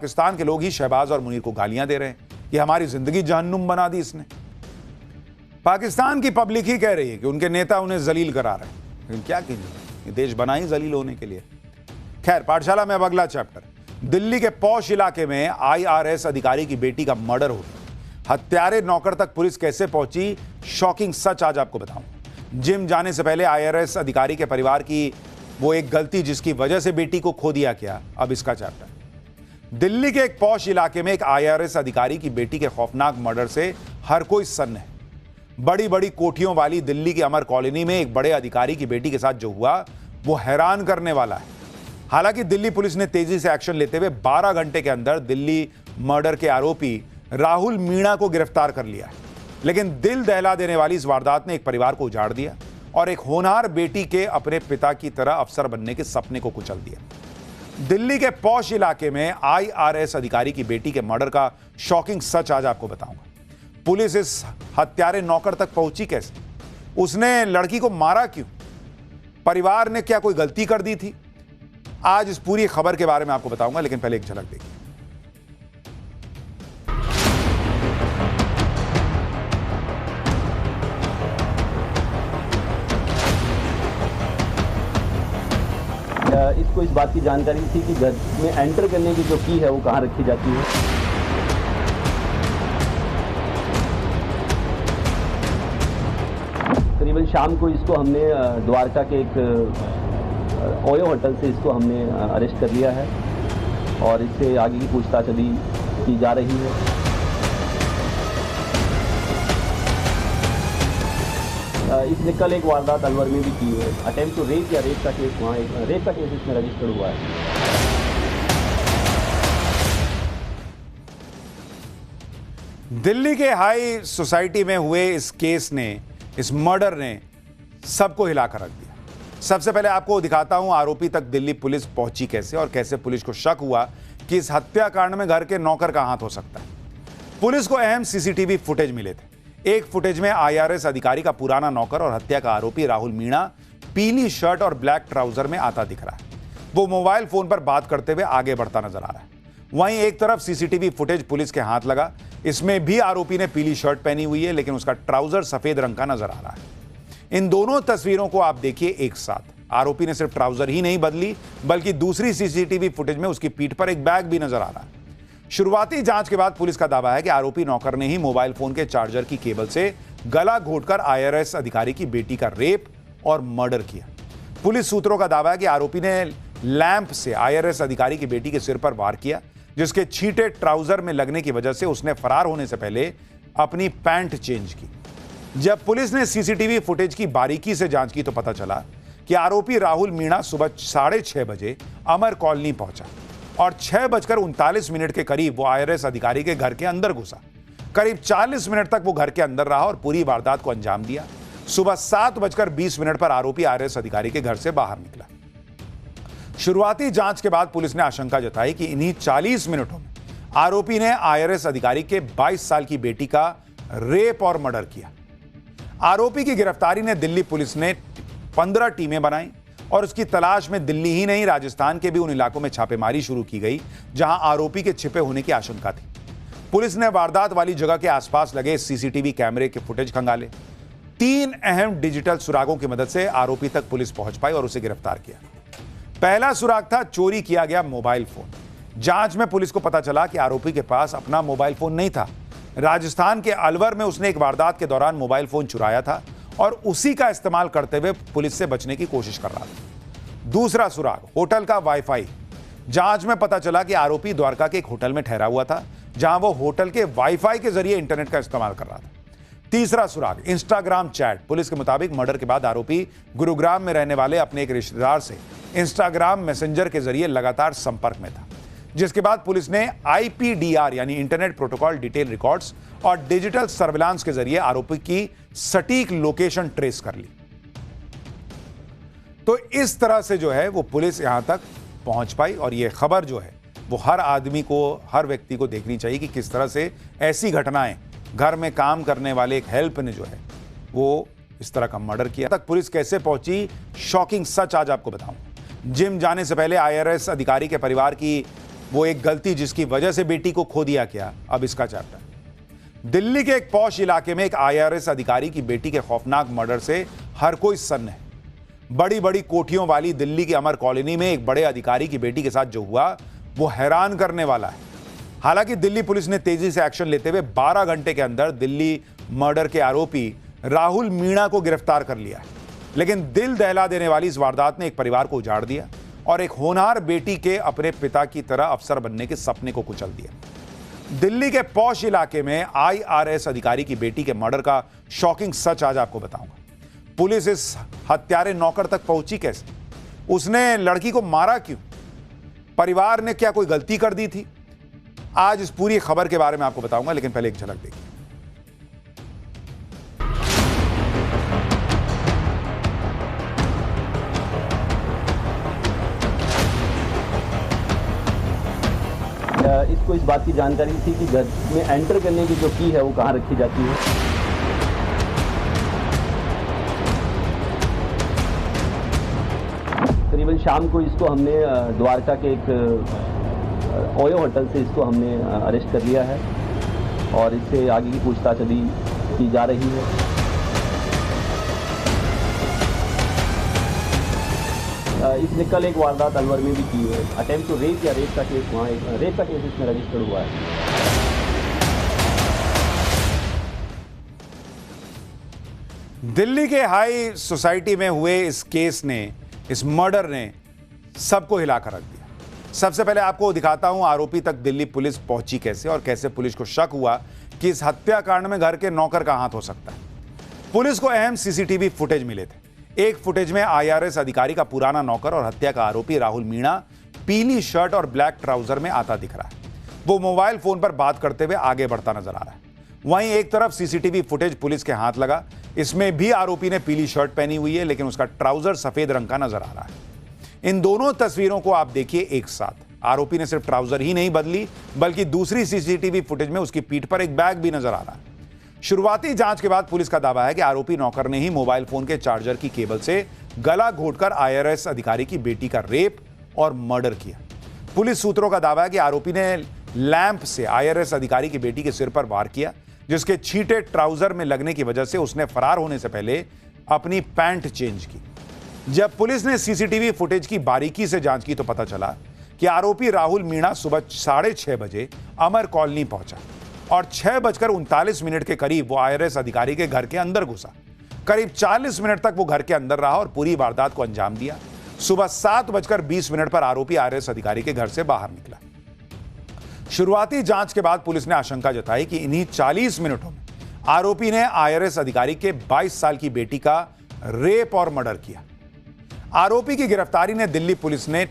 पाकिस्तान के लोग ही शहबाज और मुनीर को गालियां दे रहे हैं कि हमारी जिंदगी जहन्नुम बना दी इसने। पाकिस्तान की पब्लिक ही कह रही है कि उनके नेता उन्हें जलील करा रहे हैं, लेकिन क्या कीजिए, ये देश बना ही जलील होने के लिए। खैर, पाठशाला में अब अगला चैप्टर। दिल्ली के पौश इलाके में IRS अधिकारी की बेटी का मर्डर हो गया। हत्यारे नौकर तक पुलिस कैसे पहुंची, शॉकिंग सच आज आपको बताऊं। जिम जाने से पहले IRS अधिकारी के परिवार की वो एक गलती जिसकी वजह से बेटी को खो दिया क्या, अब इसका चैप्टर। दिल्ली के एक पौश इलाके में एक IRS अधिकारी की बेटी के खौफनाक मर्डर से हर कोई सन्न है। बड़ी बड़ी कोठियों वाली दिल्ली की अमर कॉलोनी में एक बड़े अधिकारी की बेटी के साथ जो हुआ वो हैरान करने वाला है। हालांकि दिल्ली पुलिस ने तेजी से एक्शन लेते हुए 12 घंटे के अंदर दिल्ली मर्डर के आरोपी राहुल मीणा को गिरफ्तार कर लिया है, लेकिन दिल दहला देने वाली इस वारदात ने एक परिवार को उजाड़ दिया और एक होनहार बेटी के अपने पिता की तरह अफसर बनने के सपने को कुचल दिया। दिल्ली के पौश इलाके में IRS अधिकारी की बेटी के मर्डर का शॉकिंग सच आज आपको बताऊंगा। पुलिस इस हत्यारे नौकर तक पहुंची कैसे, उसने लड़की को मारा क्यों, परिवार ने क्या कोई गलती कर दी थी, आज इस पूरी खबर के बारे में आपको बताऊंगा, लेकिन पहले एक झलक देखिए। इसको इस बात की जानकारी थी कि घर में एंटर करने की जो की है वो कहाँ रखी जाती है। करीबन शाम को इसको हमने द्वारका के एक ओयो होटल से इसको हमने अरेस्ट कर लिया है और इससे आगे की पूछताछ अभी की जा रही है। इसने कल एक वारदात अलवर में भी की है, अटेम्प्ट टू रेप या रेप का केस, वहाँ एक रेप का केस इसमें रजिस्टर हुआ है। दिल्ली के हाई सोसाइटी में हुए इस केस ने, इस मर्डर ने सबको हिलाकर रख दिया। सबसे पहले आपको दिखाता हूं आरोपी तक दिल्ली पुलिस पहुंची कैसे और कैसे पुलिस को शक हुआ कि इस हत्याकांड में घर के नौकर का हाथ हो सकता है। पुलिस को अहम CCTV फुटेज मिले थे। एक फुटेज में IRS अधिकारी का पुराना नौकर और हत्या का आरोपी राहुल मीणा पीली शर्ट और ब्लैक ट्राउजर में आता दिख रहा है। वो मोबाइल फोन पर बात करते हुए आगे बढ़ता नजर आ रहा है। वहीं एक तरफ CCTV फुटेज पुलिस के हाथ लगा, इसमें भी आरोपी ने पीली शर्ट पहनी हुई है, लेकिन उसका ट्राउजर सफेद रंग का नजर आ रहा है। इन दोनों तस्वीरों को आप देखिए एक साथ। आरोपी ने सिर्फ ट्राउजर ही नहीं बदली, बल्कि दूसरी CCTV फुटेज में उसकी पीठ पर एक बैग भी नजर आ रहा है। शुरुआती जांच के बाद पुलिस का दावा है कि आरोपी नौकर ने ही मोबाइल फोन के चार्जर की केबल से गला घोंटकर IRS अधिकारी की बेटी का रेप और मर्डर किया। पुलिस सूत्रों का दावा है कि आरोपी ने लैंप से IRS अधिकारी की बेटी के सिर पर वार किया, जिसके छींटे ट्राउजर में लगने की वजह से उसने फरार होने से पहले अपनी पैंट चेंज की। जब पुलिस ने CCTV फुटेज की बारीकी से जांच की तो पता चला कि आरोपी राहुल मीणा सुबह 6:30 बजे अमर कॉलोनी पहुंचा और 6:39 के करीब वो IRS अधिकारी के घर के अंदर घुसा। करीब 40 मिनट तक वो घर के अंदर रहा और पूरी वारदात को अंजाम दिया। सुबह 7:20 पर आरोपी IRS अधिकारी के घर से बाहर निकला। शुरुआती जांच के बाद पुलिस ने आशंका जताई कि इन्हीं 40 मिनटों में आरोपी ने IRS अधिकारी के 22 साल की बेटी का रेप और मर्डर किया। आरोपी की गिरफ्तारी ने दिल्ली पुलिस ने 15 टीमें बनाई और उसकी तलाश में दिल्ली ही नहीं, राजस्थान के भी उन इलाकों में छापेमारी शुरू की गई जहां आरोपी के छिपे होने की आशंका थी। पुलिस ने वारदात वाली जगह के आसपास लगे CCTV कैमरे के फुटेज खंगाले। 3 अहम डिजिटल सुरागों की मदद से आरोपी तक पुलिस पहुंच पाई और उसे गिरफ्तार किया। पहला सुराग था चोरी किया गया मोबाइल फोन। जांच में पुलिस को पता चला कि आरोपी के पास अपना मोबाइल फोन नहीं था। राजस्थान के अलवर में उसने एक वारदात के दौरान मोबाइल फोन चुराया था और उसी का इस्तेमाल करते हुए पुलिस से बचने की कोशिश कर रहा था। दूसरा सुराग होटल का वाईफाई। जांच में पता चला कि आरोपी द्वारका के एक होटल में ठहरा हुआ था, जहां वो होटल के वाईफाई के जरिए इंटरनेट का इस्तेमाल कर रहा था। तीसरा सुराग इंस्टाग्राम चैट। पुलिस के मुताबिक मर्डर के बाद आरोपी गुरुग्राम में रहने वाले अपने एक रिश्तेदार से इंस्टाग्राम मैसेंजर के जरिए लगातार संपर्क में था, जिसके बाद पुलिस ने IPDR यानी इंटरनेट प्रोटोकॉल डिटेल रिकॉर्ड्स और डिजिटल सर्विलांस के जरिए आरोपी की सटीक लोकेशन ट्रेस कर ली। तो इस तरह से जो है वो पुलिस यहां तक पहुंच पाई और ये खबर जो है वो हर आदमी को, हर व्यक्ति को देखनी चाहिए कि किस तरह से ऐसी घटनाएं, घर में काम करने वाले एक हेल्प ने जो है वो इस तरह का मर्डर किया। तक पुलिस कैसे पहुंची, शॉकिंग सच आज आपको बताऊं। जिम जाने से पहले IRS अधिकारी के परिवार की वो एक गलती जिसकी वजह से बेटी को खो दिया क्या, अब इसका चैप्टर। दिल्ली के एक पॉश इलाके में एक IRS अधिकारी की बेटी के खौफनाक मर्डर से हर कोई सन्न है। बड़ी बड़ी कोठियों वाली दिल्ली की अमर कॉलोनी में एक बड़े अधिकारी की बेटी के साथ जो हुआ वो हैरान करने वाला है। हालांकि दिल्ली पुलिस ने तेजी से एक्शन लेते हुए 12 घंटे के अंदर दिल्ली मर्डर के आरोपी राहुल मीणा को गिरफ्तार कर लिया है, लेकिन दिल दहला देने वाली इस वारदात ने एक परिवार को उजाड़ दिया और एक होनहार बेटी के अपने पिता की तरह अफसर बनने के सपने को कुचल दिया। दिल्ली के पॉश इलाके में IRS अधिकारी की बेटी के मर्डर का शॉकिंग सच आज आपको बताऊंगा। पुलिस इस हत्यारे नौकर तक पहुंची कैसे, उसने लड़की को मारा क्यों, परिवार ने क्या कोई गलती कर दी थी, आज इस पूरी खबर के बारे में आपको बताऊंगा, लेकिन पहले एक झलक देखिए। इसको इस बात की जानकारी थी कि घर में एंटर करने की जो की है वो कहाँ रखी जाती है। करीबन शाम को इसको हमने द्वारका के एक ओयो होटल से इसको हमने अरेस्ट कर लिया है और इससे आगे की पूछताछ अभी की जा रही है। इसने कल एक वारदात अलवर में भी की है, अटेम्प्ट टू रेप या रेप का केस, वहाँ एक रेप का केस इसमें रजिस्टर्ड हुआ है। दिल्ली के हाई सोसाइटी में हुए इस केस ने, इस मर्डर ने सबको हिलाकर रख दिया। सबसे पहले आपको दिखाता हूं आरोपी तक दिल्ली पुलिस पहुंची कैसे और कैसे पुलिस को शक हुआ कि इस हत्याकांड में घर के नौकर का हाथ हो सकता है। पुलिस को अहम CCTV फुटेज मिले थे। एक फुटेज में IRS अधिकारी का पुराना नौकर और हत्या का आरोपी राहुल मीणा पीली शर्ट और ब्लैक ट्राउजर में आता दिख रहा है। वो मोबाइल फोन पर बात करते हुए आगे बढ़ता नजर आ रहा है। वहीं एक तरफ CCTV फुटेज पुलिस के हाथ लगा, इसमें भी आरोपी ने पीली शर्ट पहनी हुई है, लेकिन उसका ट्राउजर सफेद रंग का नजर आ रहा है। इन दोनों तस्वीरों को आप देखिए एक साथ। आरोपी ने सिर्फ ट्राउजर ही नहीं बदली, बल्कि दूसरी CCTV फुटेज में उसकी पीठ पर एक बैग भी नजर आ रहा है। शुरुआती जांच के बाद पुलिस का दावा है कि आरोपी नौकर ने ही मोबाइल फोन के चार्जर की केबल से गला घोंटकर IRS अधिकारी की बेटी का रेप और मर्डर किया। पुलिस सूत्रों का दावा है कि आरोपी ने लैंप से IRS अधिकारी की बेटी के सिर पर वार किया, जिसके छींटे ट्राउजर में लगने की वजह से उसने फरार होने से पहले अपनी पैंट चेंज की। जब पुलिस ने CCTV फुटेज की बारीकी से जांच की तो पता चला कि आरोपी राहुल मीणा सुबह 6:30 बजे अमर कॉलोनी पहुंचा और 6:39 के करीब वो IRS अधिकारी के घर के अंदर घुसा। करीब 40 मिनट तक वो घर के अंदर रहा और पूरी वारदात को अंजाम दिया। सुबह 7:20 पर आरोपी IRS अधिकारी के घर से बाहर निकला। शुरुआती जांच के बाद पुलिस ने आशंका जताई कि इन्हीं 40 मिनटों में आरोपी ने IRS अधिकारी के 22 साल की बेटी का रेप और मर्डर किया। आरोपी की गिरफ्तारी ने दिल्ली पुलिस ने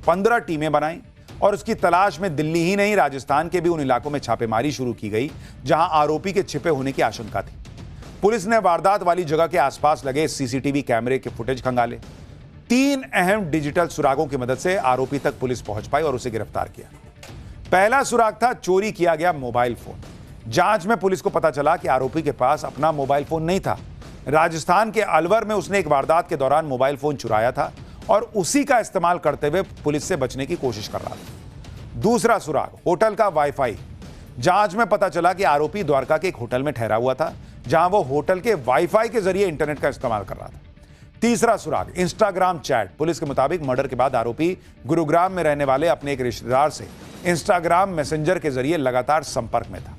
15 टीमें बनाई और उसकी तलाश में दिल्ली ही नहीं, राजस्थान के भी उन इलाकों में छापेमारी शुरू की गई जहां आरोपी के छिपे होने की आशंका थी। पुलिस ने वारदात वाली जगह के आसपास लगे CCTV कैमरे के फुटेज खंगाले। 3 अहम डिजिटल सुरागों की मदद से आरोपी तक पुलिस पहुंच पाई और उसे गिरफ्तार किया। पहला सुराग था चोरी किया गया मोबाइल फोन। जांच में पुलिस को पता चला कि आरोपी के पास अपना मोबाइल फोन नहीं था। राजस्थान के अलवर में उसने एक वारदात के दौरान मोबाइल फोन चुराया था और उसी का इस्तेमाल करते हुए पुलिस से बचने की कोशिश कर रहा था। दूसरा सुराग होटल का वाईफाई। जांच में पता चला कि आरोपी द्वारका के एक होटल में ठहरा हुआ था, जहां वो होटल के वाईफाई के जरिए इंटरनेट का इस्तेमाल कर रहा था। तीसरा सुराग इंस्टाग्राम चैट। पुलिस के मुताबिक मर्डर के बाद आरोपी गुरुग्राम में रहने वाले अपने एक रिश्तेदार से इंस्टाग्राम मैसेंजर के जरिए लगातार संपर्क में था,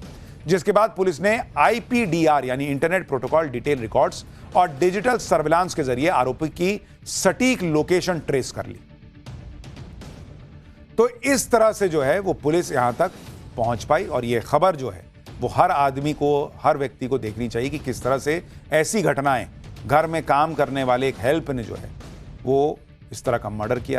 जिसके बाद पुलिस ने IPDR यानी इंटरनेट प्रोटोकॉल डिटेल रिकॉर्ड्स और डिजिटल सर्विलांस के जरिए आरोपी की सटीक लोकेशन ट्रेस कर ली। तो इस तरह से जो है वो पुलिस यहां तक पहुंच पाई और ये खबर जो है वो हर आदमी को, हर व्यक्ति को देखनी चाहिए कि किस तरह से ऐसी घटनाएं, घर में काम करने वाले एक हेल्प ने जो है वो इस तरह का मर्डर किया।